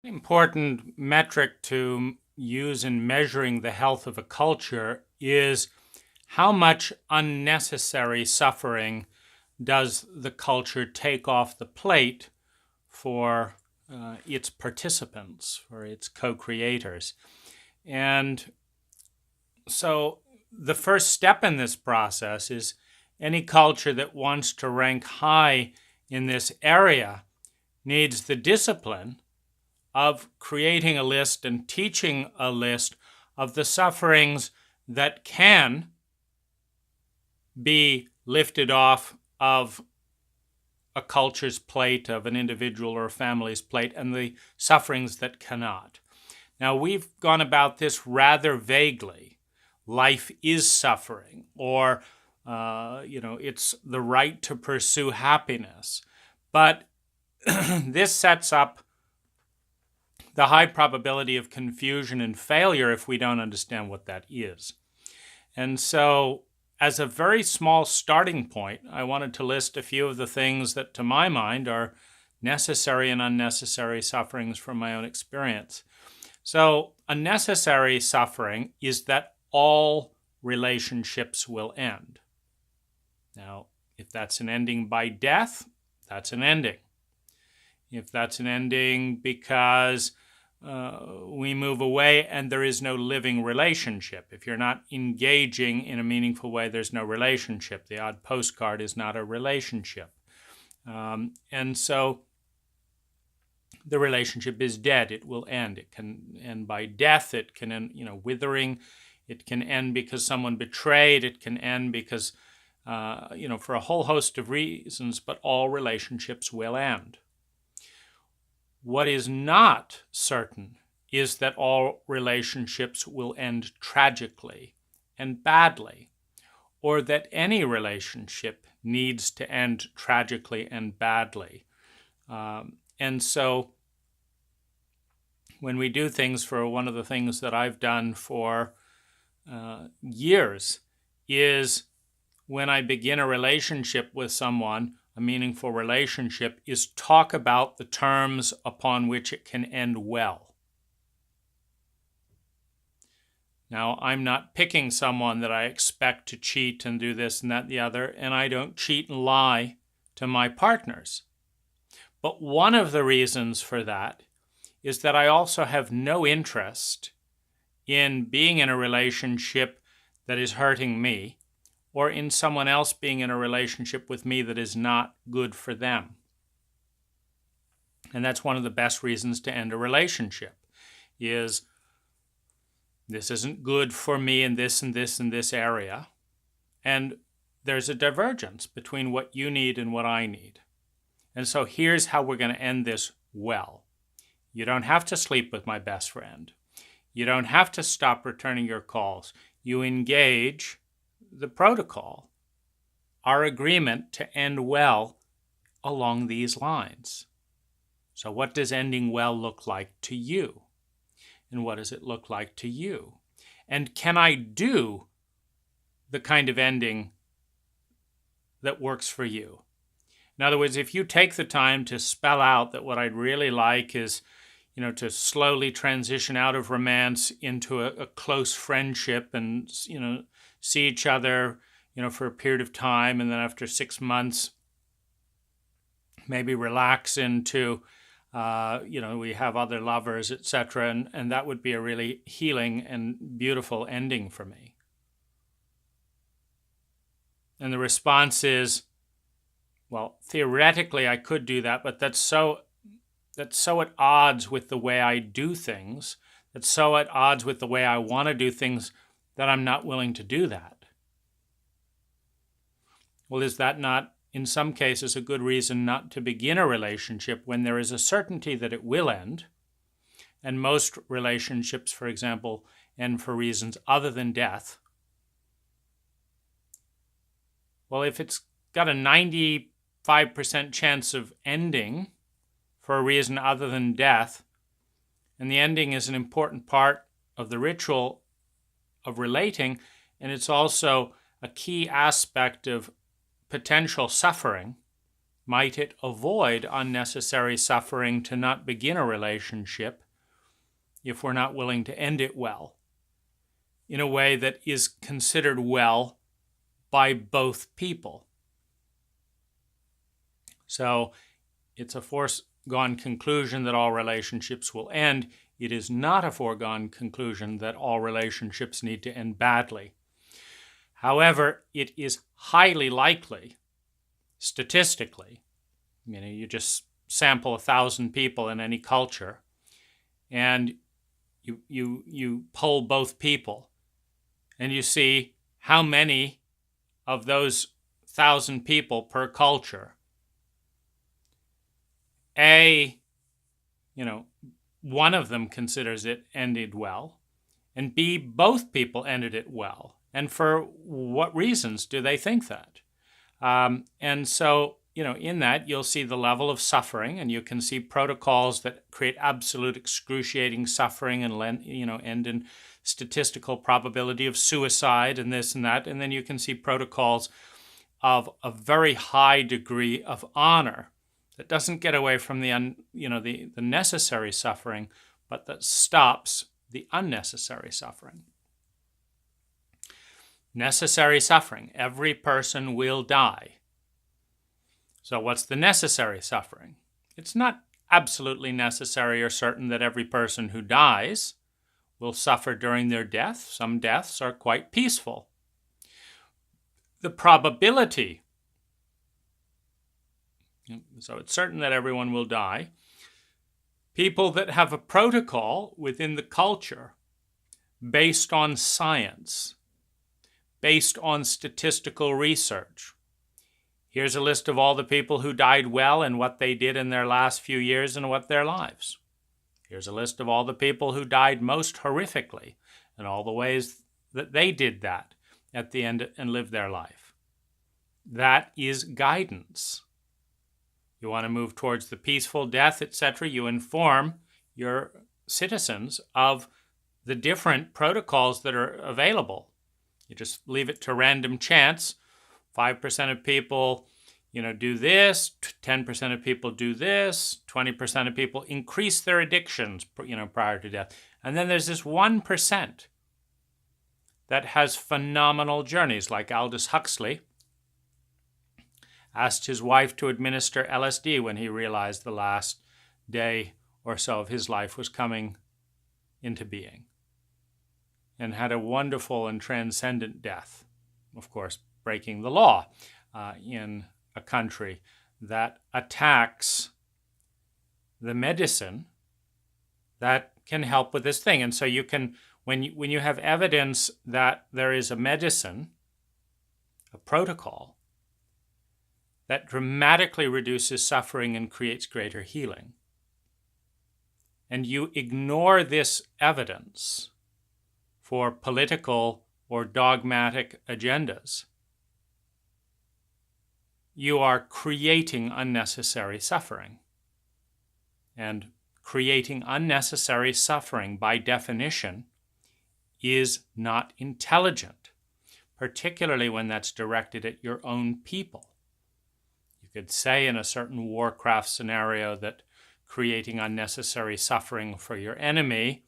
Important metric to use in measuring the health of a culture is how much unnecessary suffering does the culture take off the plate for its participants, for its co-creators. And so the first step in this process is any culture that wants to rank high in this area needs the discipline of creating a list and teaching a list of the sufferings that can be lifted off of a culture's plate, of an individual or a family's plate, and the sufferings that cannot. Now, we've gone about this rather vaguely. Life is suffering, or, it's the right to pursue happiness. But this sets up the high probability of confusion and failure if we don't understand what that is. And so, as a very small starting point, I wanted to list a few of the things that, to my mind, are necessary and unnecessary sufferings from my own experience. So, a necessary suffering is that all relationships will end. Now, if that's an ending by death, that's an ending. If that's an ending because we move away and there is no living relationship. If you're not engaging in a meaningful way, there's no relationship. The odd postcard is not a relationship. And so the relationship is dead. It will end. It can end by death. It can end, withering. It can end because someone betrayed. It can end because, for a whole host of reasons, but all relationships will end. What is not certain is that all relationships will end tragically and badly, or that any relationship needs to end tragically and badly. And so when we do things, for one of the things that I've done for years is when I begin a relationship with someone, a meaningful relationship, is talk about the terms upon which it can end well. Now, I'm not picking someone that I expect to cheat and do this and that and the other, and I don't cheat and lie to my partners. But one of the reasons for that is that I also have no interest in being in a relationship that is hurting me, or in someone else being in a relationship with me that is not good for them. And that's one of the best reasons to end a relationship, is this isn't good for me in this and this and this area. And there's a divergence between what you need and what I need. And so here's how we're going to end this well. You don't have to sleep with my best friend. You don't have to stop returning your calls. You engage the protocol, our agreement to end well along these lines. So what does ending well look like to you? And what does it look like to you? And can I do the kind of ending that works for you? In other words, if you take the time to spell out that what I'd really like is, to slowly transition out of romance into a close friendship and, see each other, for a period of time, and then after 6 months, maybe relax into, we have other lovers, etc., and that would be a really healing and beautiful ending for me. And the response is, well, theoretically I could do that, but that's so at odds with the way I do things, that's so at odds with the way I want to do things, that I'm not willing to do that. Well, is that not, in some cases, a good reason not to begin a relationship when there is a certainty that it will end? And most relationships, for example, end for reasons other than death. Well, if it's got a 95% chance of ending for a reason other than death, and the ending is an important part of the ritual of relating, and it's also a key aspect of potential suffering, might it avoid unnecessary suffering to not begin a relationship if we're not willing to end it well, in a way that is considered well by both people? So it's a foregone conclusion that all relationships will end. It is not a foregone conclusion that all relationships need to end badly. However, it is highly likely, statistically, you just sample 1,000 people in any culture, and you poll both people, and you see how many of those 1,000 people per culture, one of them considers it ended well, and B, both people ended it well. And for what reasons do they think that? And so, in that, you'll see the level of suffering, and you can see protocols that create absolute excruciating suffering and end in statistical probability of suicide and this and that. And then you can see protocols of a very high degree of honor that doesn't get away from the necessary suffering, but that stops the unnecessary suffering. Necessary suffering. Every person will die. So what's the necessary suffering? It's not absolutely necessary or certain that every person who dies will suffer during their death. Some deaths are quite peaceful. The probability, so it's certain that everyone will die. People that have a protocol within the culture based on science, based on statistical research. Here's a list of all the people who died well and what they did in their last few years and what their lives. Here's a list of all the people who died most horrifically and all the ways that they did that at the end and lived their life. That is guidance. You want to move towards the peaceful death, etc. You inform your citizens of the different protocols that are available. You just leave it to random chance. 5% of people, do this. 10% of people do this. 20% of people increase their addictions, prior to death. And then there's this 1% that has phenomenal journeys, like Aldous Huxley asked his wife to administer LSD when he realized the last day or so of his life was coming into being, and had a wonderful and transcendent death, of course, breaking the law in a country that attacks the medicine that can help with this thing. And so you can, when you have evidence that there is a medicine, a protocol, that dramatically reduces suffering and creates greater healing, and you ignore this evidence for political or dogmatic agendas, you are creating unnecessary suffering. And creating unnecessary suffering, by definition, is not intelligent, particularly when that's directed at your own people. You could say in a certain Warcraft scenario that creating unnecessary suffering for your enemy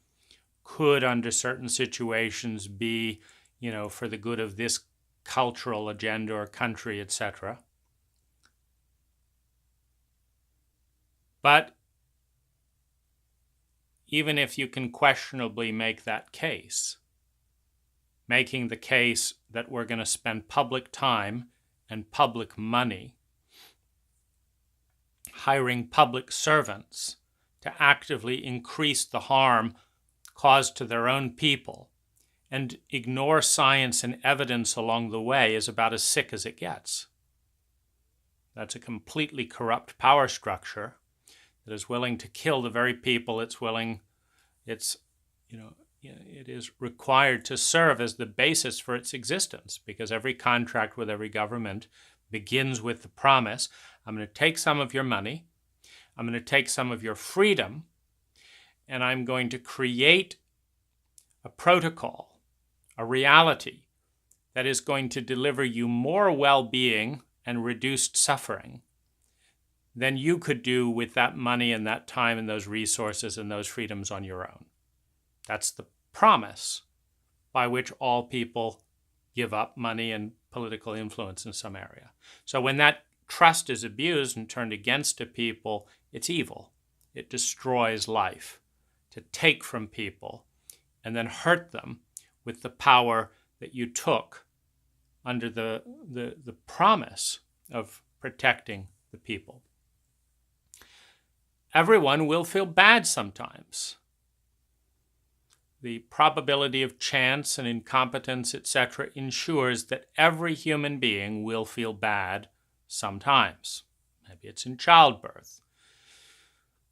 could, under certain situations, be, for the good of this cultural agenda or country, etc. But even if you can questionably make that case, making the case that we're going to spend public time and public money hiring public servants to actively increase the harm caused to their own people and ignore science and evidence along the way is about as sick as it gets. That's a completely corrupt power structure that is willing to kill the very people it is required to serve as the basis for its existence, because every contract with every government begins with the promise, I'm going to take some of your money, I'm going to take some of your freedom, and I'm going to create a protocol, a reality that is going to deliver you more well-being and reduced suffering than you could do with that money and that time and those resources and those freedoms on your own. That's the promise by which all people give up money and political influence in some area. So when that trust is abused and turned against a people, it's evil. It destroys life. To take from people and then hurt them with the power that you took under the promise of protecting the people. Everyone will feel bad sometimes. The probability of chance and incompetence, etc., ensures that every human being will feel bad sometimes. Maybe it's in childbirth.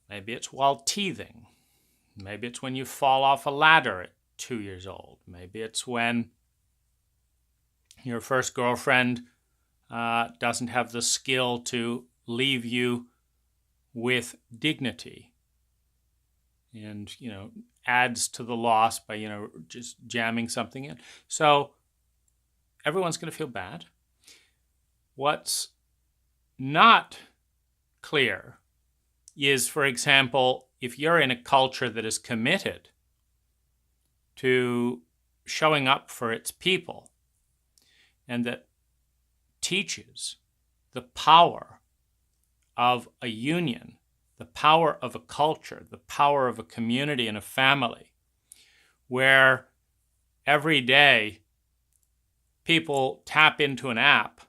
Maybe it's while teething. Maybe it's when you fall off a ladder at 2 years old. Maybe it's when your first girlfriend doesn't have the skill to leave you with dignity and, adds to the loss by, just jamming something in. So everyone's going to feel bad. What's not clear is, for example, if you're in a culture that is committed to showing up for its people and that teaches the power of a union, the power of a culture, the power of a community and a family, where every day people tap into an app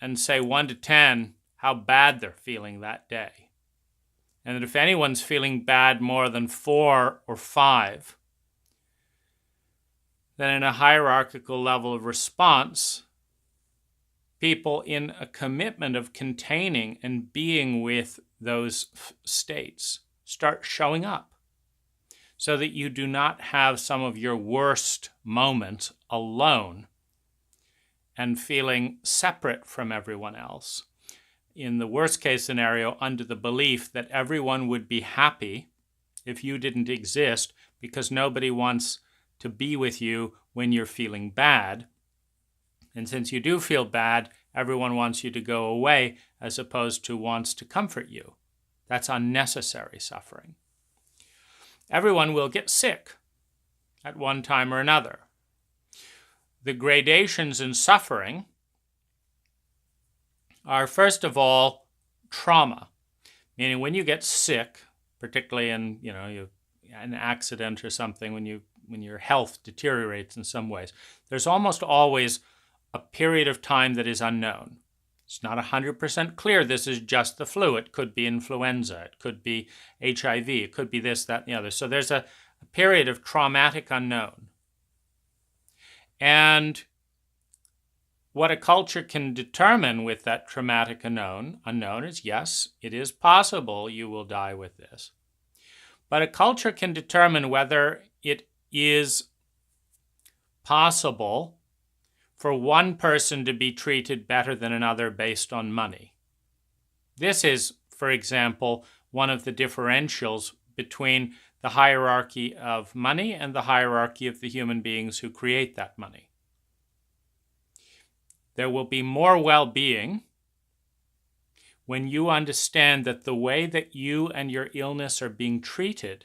and say 1 to 10 how bad they're feeling that day. And that if anyone's feeling bad more than 4 or 5, then in a hierarchical level of response, people in a commitment of containing and being with those states start showing up so that you do not have some of your worst moments alone and feeling separate from everyone else. In the worst case scenario, under the belief that everyone would be happy if you didn't exist because nobody wants to be with you when you're feeling bad. And since you do feel bad, everyone wants you to go away as opposed to wants to comfort you. That's unnecessary suffering. Everyone will get sick at one time or another. The gradations in suffering are, first of all, trauma. Meaning when you get sick, particularly in an accident or something, when your health deteriorates in some ways, there's almost always a period of time that is unknown. It's not 100% clear this is just the flu. It could be influenza. It could be HIV. It could be this, that, and the other. So there's a period of traumatic unknown. And what a culture can determine with that traumatic unknown is, yes, it is possible you will die with this. But a culture can determine whether it is possible for one person to be treated better than another based on money. This is, for example, one of the differentials between the hierarchy of money and the hierarchy of the human beings who create that money. There will be more well-being when you understand that the way that you and your illness are being treated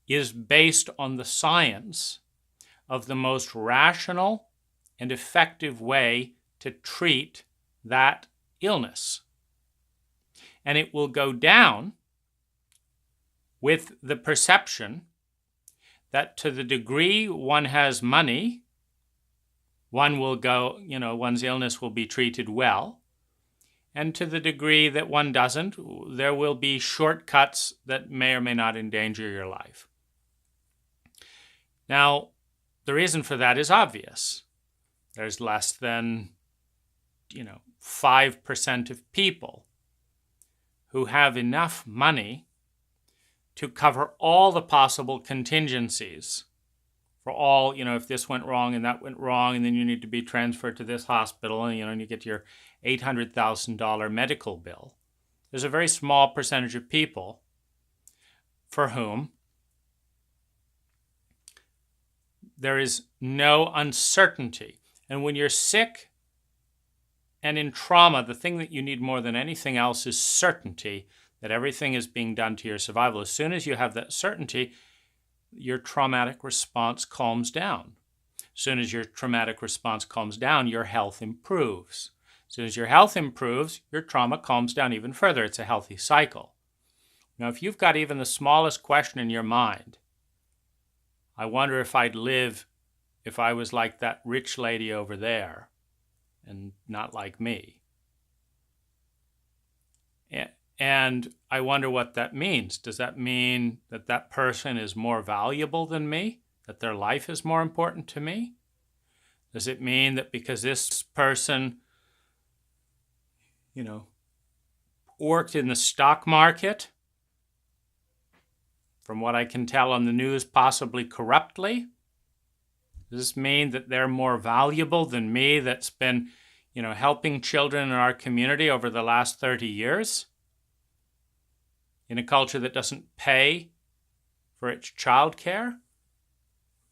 is based on the science of the most rational and effective way to treat that illness. And it will go down with the perception that to the degree one has money, one will go, one's illness will be treated well. And to the degree that one doesn't, there will be shortcuts that may or may not endanger your life. Now, the reason for that is obvious. There's less than, 5% of people who have enough money to cover all the possible contingencies for all, if this went wrong and that went wrong, and then you need to be transferred to this hospital and, and you get your $800,000 medical bill. There's a very small percentage of people for whom there is no uncertainty. And when you're sick and in trauma, the thing that you need more than anything else is certainty that everything is being done to your survival. As soon as you have that certainty, your traumatic response calms down. As soon as your traumatic response calms down, your health improves. As soon as your health improves, your trauma calms down even further. It's a healthy cycle. Now, if you've got even the smallest question in your mind, I wonder if I'd live if I was like that rich lady over there and not like me. And I wonder what that means. Does that mean that that person is more valuable than me? That their life is more important to me? Does it mean that because this person, worked in the stock market, from what I can tell on the news, possibly corruptly, does this mean that they're more valuable than me that's been, helping children in our community over the last 30 years? In a culture that doesn't pay for its childcare?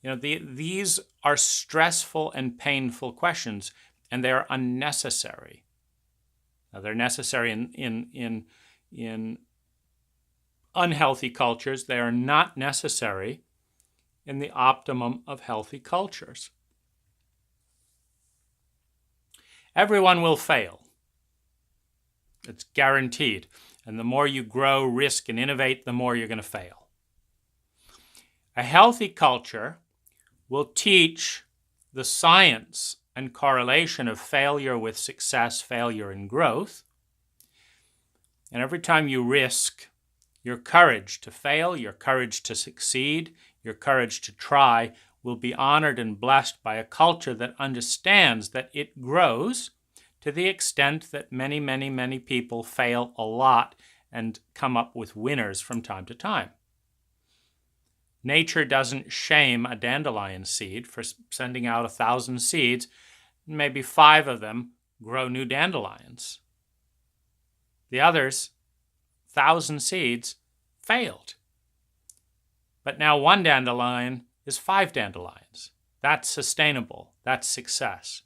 These are stressful and painful questions, and they are unnecessary. Now, they're necessary in unhealthy cultures. They are not necessary in the optimum of healthy cultures. Everyone will fail. It's guaranteed. And the more you grow, risk, and innovate, the more you're going to fail. A healthy culture will teach the science and correlation of failure with success, failure and growth. And every time you risk, your courage to fail, your courage to succeed, your courage to try will be honored and blessed by a culture that understands that it grows to the extent that many, many, many people fail a lot and come up with winners from time to time. Nature doesn't shame a dandelion seed for sending out 1,000 seeds. Maybe 5 of them grow new dandelions. The others, 1,000 seeds, failed. But now 1 dandelion is 5 dandelions. That's sustainable. That's success.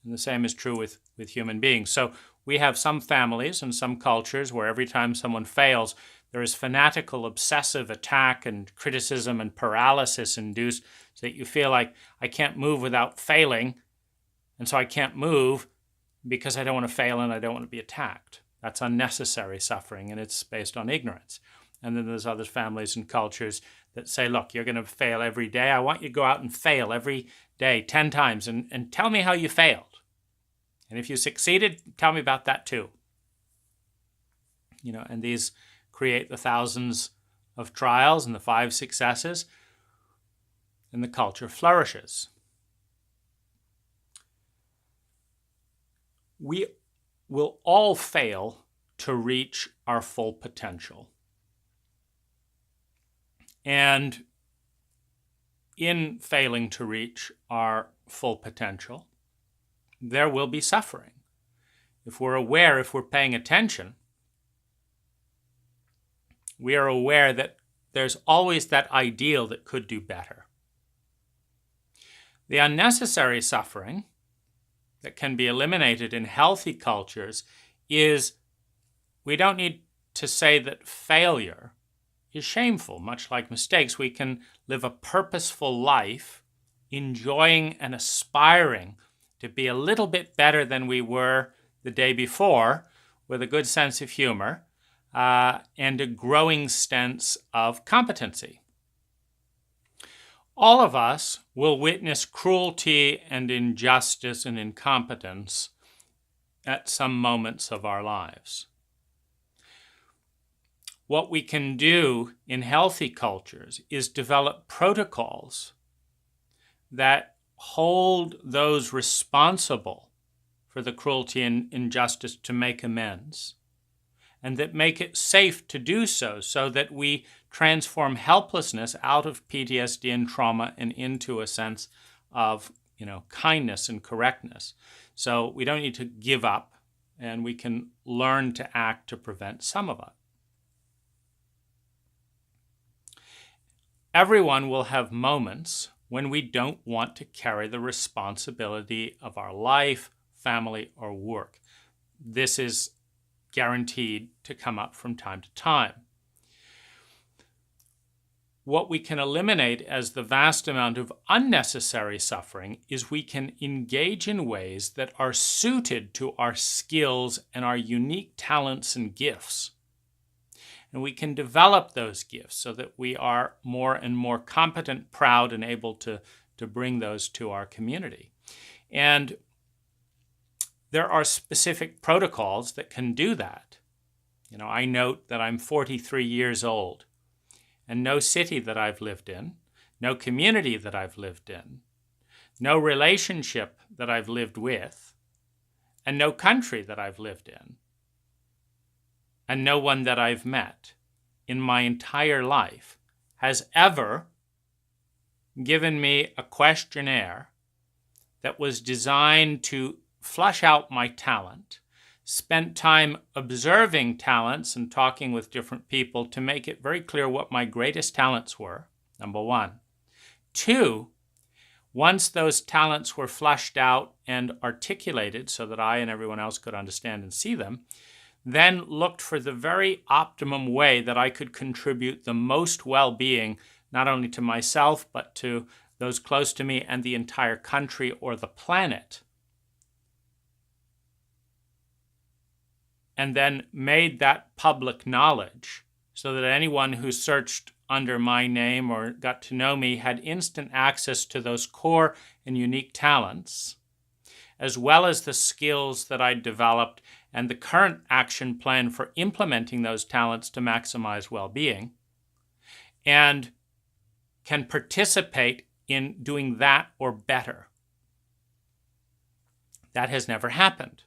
And the same is true with human beings. So we have some families and some cultures where every time someone fails, there is fanatical, obsessive attack and criticism and paralysis induced so that you feel like, I can't move without failing, and so I can't move because I don't want to fail and I don't want to be attacked. That's unnecessary suffering, and it's based on ignorance. And then there's other families and cultures that say, look, you're going to fail every day. I want you to go out and fail every day 10 times and tell me how you failed. And if you succeeded, tell me about that too. And these create the thousands of trials and the 5 successes, and the culture flourishes. We will all fail to reach our full potential. And in failing to reach our full potential, there will be suffering. If we're aware, if we're paying attention, we are aware that there's always that ideal that could do better. The unnecessary suffering that can be eliminated in healthy cultures is we don't need to say that failure is shameful. Much like mistakes, we can live a purposeful life, enjoying and aspiring to be a little bit better than we were the day before, with a good sense of humor and a growing sense of competency. All of us will witness cruelty and injustice and incompetence at some moments of our lives. What we can do in healthy cultures is develop protocols that hold those responsible for the cruelty and injustice to make amends, and that make it safe to do so, so that we transform helplessness out of PTSD and trauma and into a sense of, kindness and correctness. So we don't need to give up, and we can learn to act to prevent some of it. Everyone will have moments when we don't want to carry the responsibility of our life, family, or work. This is guaranteed to come up from time to time. What we can eliminate as the vast amount of unnecessary suffering is we can engage in ways that are suited to our skills and our unique talents and gifts. And we can develop those gifts so that we are more and more competent, proud, and able to bring those to our community. And there are specific protocols that can do that. I note that I'm 43 years old, and no city that I've lived in, no community that I've lived in, no relationship that I've lived with, and no country that I've lived in, and no one that I've met in my entire life has ever given me a questionnaire that was designed to flush out my talent, spent time observing talents and talking with different people to make it very clear what my greatest talents were, number one. Two, once those talents were flushed out and articulated so that I and everyone else could understand and see them, then looked for the very optimum way that I could contribute the most well-being, not only to myself, but to those close to me and the entire country or the planet. And then made that public knowledge so that anyone who searched under my name or got to know me had instant access to those core and unique talents, as well as the skills that I developed and the current action plan for implementing those talents to maximize well-being, and can participate in doing that or better. That has never happened.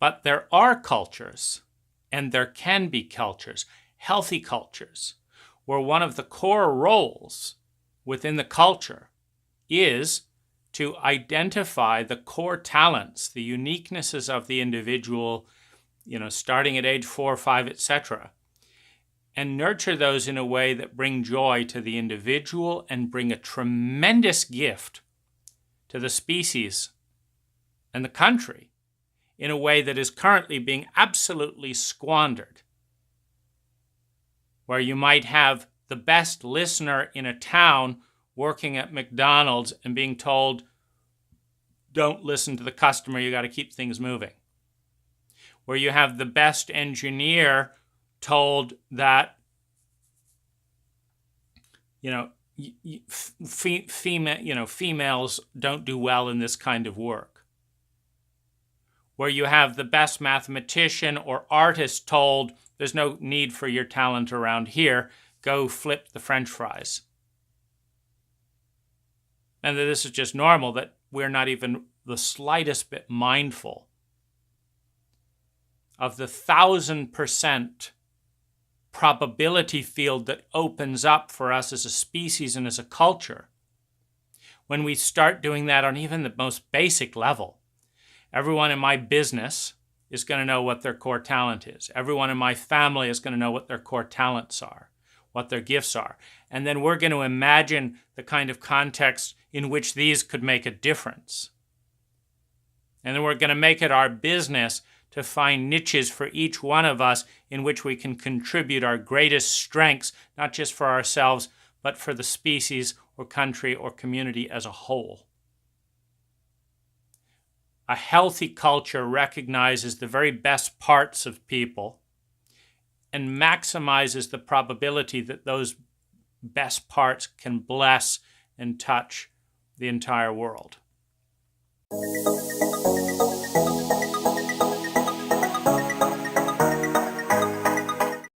But there are cultures, and there can be cultures, healthy cultures, where one of the core roles within the culture is to identify the core talents, the uniquenesses of the individual, starting at age 4, 5, etc., and nurture those in a way that bring joy to the individual and bring a tremendous gift to the species and the country in a way that is currently being absolutely squandered, where you might have the best listener in a town working at McDonald's and being told, don't listen to the customer, you got to keep things moving. Where you have the best engineer told that, females don't do well in this kind of work. Where you have the best mathematician or artist told, there's no need for your talent around here, go flip the French fries. And that this is just normal, that we're not even the slightest bit mindful of the 1,000% probability field that opens up for us as a species and as a culture when we start doing that on even the most basic level. Everyone in my business is going to know what their core talent is. Everyone in my family is going to know what their core talents are, what their gifts are. And then we're going to imagine the kind of context in which these could make a difference. And then we're going to make it our business to find niches for each one of us in which we can contribute our greatest strengths, not just for ourselves, but for the species or country or community as a whole. A healthy culture recognizes the very best parts of people and maximizes the probability that those best parts can bless and touch the entire world.